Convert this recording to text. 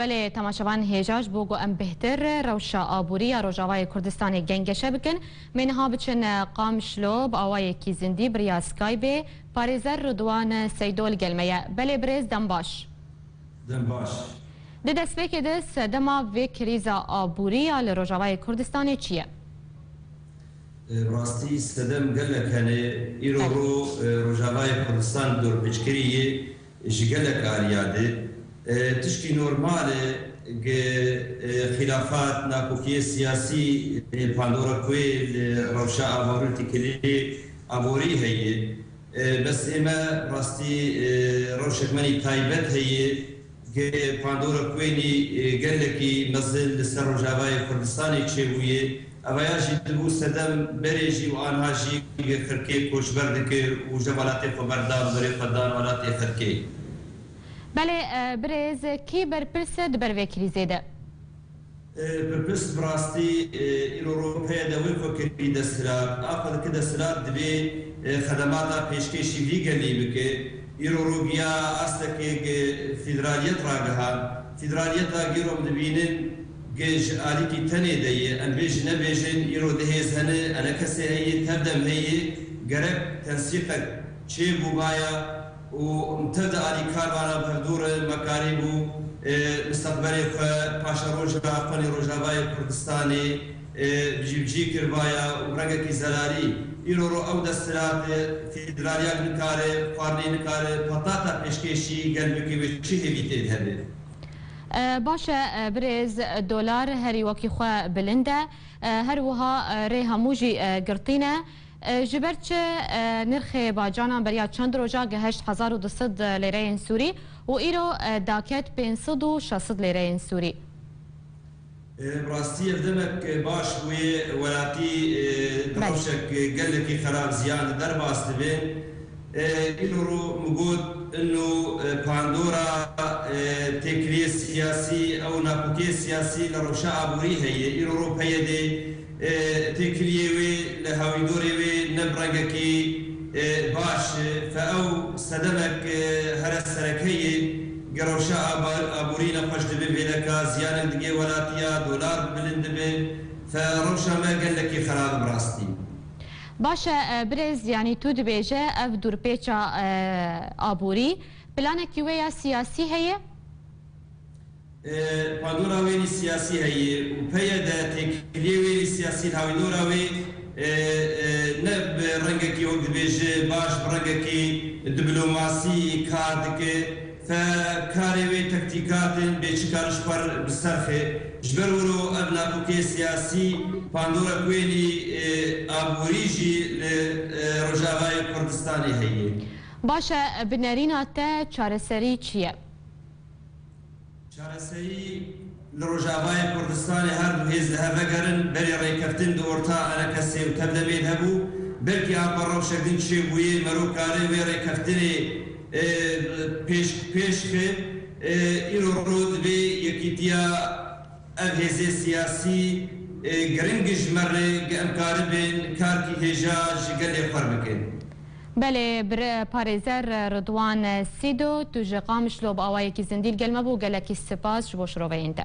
بله تماشاوان هیجاج بوگو ام بهتر روشا آبوری روجاوای کردستان گنگشه بکن منها بچن قامشلو با آوای کی زندی بریا سکایب پارێزەر ڕدوان سەیدۆ گەلمەیە بەلێ برێز دەمباش di destpêkê de sedema vê krîza abûriya li Rojavayê Kurdistanê çi ye? Rastî sedem gelek hene îro Rojavayê Kurdistan dorpêçkiriyê ji gelek aliya de tişkî normal e xilafat nakokiyê siyasî pandora kuê li rewşa aborî aborî heye bes ême rastî rewşekmenî taybet heye pandora kuênî gelekî mezin li ser Rojavayê Kurdistanê çêbûye evaya jî dibû sedem berê jî û anha jî Xirkê koçber dikir û ji welatê xwe berdar berê xwe dar welatê Xirkê. Belê birêz kî berpirs e di ber vê krîzê de? Berpirs bi rastî îro Ewropaya de wê xwe kirî desthilat a xwe dike desthilat divê xedemata pêşkêşî vî gelî bike îro rogiya astekê federaliyet ragihan federaliyeta gêrom dibînin ji alîkî tenê de ye em bê ji nebêjin îro dihêz hene ene kesê heye tevdem heye gerek tensîqek çêbû baya û tev de alî karvana perdûr mekarî bû mustaqbelê xwe paşa roja xwenê Rojavayê Kurdistanê cî kirbaya û rengekî zelalî îro ew desthilatê federaliya nikare xwarnê nikare patata pêşkêşî gelbekî wê çi hêvî tê hebe. باش برێز دۆلار هەری وەکی خۆ بلندە هەروەها رێ هەموو جی گرتینە ji ber çi nirxê bacanan beriya çend roja geheşt 1200 lêreyên Sûrî û îro daket 560 lêreyên Sûrî. Rastî ev demek baş bûye welatî rewşek gelekî xerab ziyan li derbas dibe îro min got انه باندورا تكريه سياسي او ناكوكي سياسي لروشا ابوري هي اوروبيه دي تكريه وي لهاوي دوري وي نبرغكي باش فاو سدمك هرس سركيه جروشا ابوري نقش دبي بلكا زيان دقي ولاتيا دولار بلند بي فروشا ما قال لك خراب براستي باشه برز یعنی تو دبیجه اف دورپیچا آبوری پلانکی ویا سیاسی هیه؟ پاندورا ویلی سیاسی هیه و پیه ده تکلیه ویلی سیاسی هاوی دورا وی نه برنگکی و دبیجه باش برنگکی دیپلوماسی کار دکه فکاری وی تکتیکات بیچکارش پر بسرخه جبر ورو ابناکوکی سیاسی پاندورا کویلی آبوریجی روجاوای کردستانی هیه. باشه بنرینا تا چارەسەری چیه؟ چارەسەری لروجاوای کردستانی هر دو هیز هفه گرن بری ریکفتن دو ارتا انا کسی و تبدمین هبو بلکی آبا روشکدین چی بویه مرو کاری وی ریکفتنی پیش که ایرو رود بی یکیتیا اهزه سیاسی گرنگش مره امکاری بین کارکی هجا جگلی خور بکن. بله بر پارێزەر ڕدوان سیدۆ تو ji qamişlo bi awayekî zindî gelme bû gelekî spas ji bo şiroveyên te.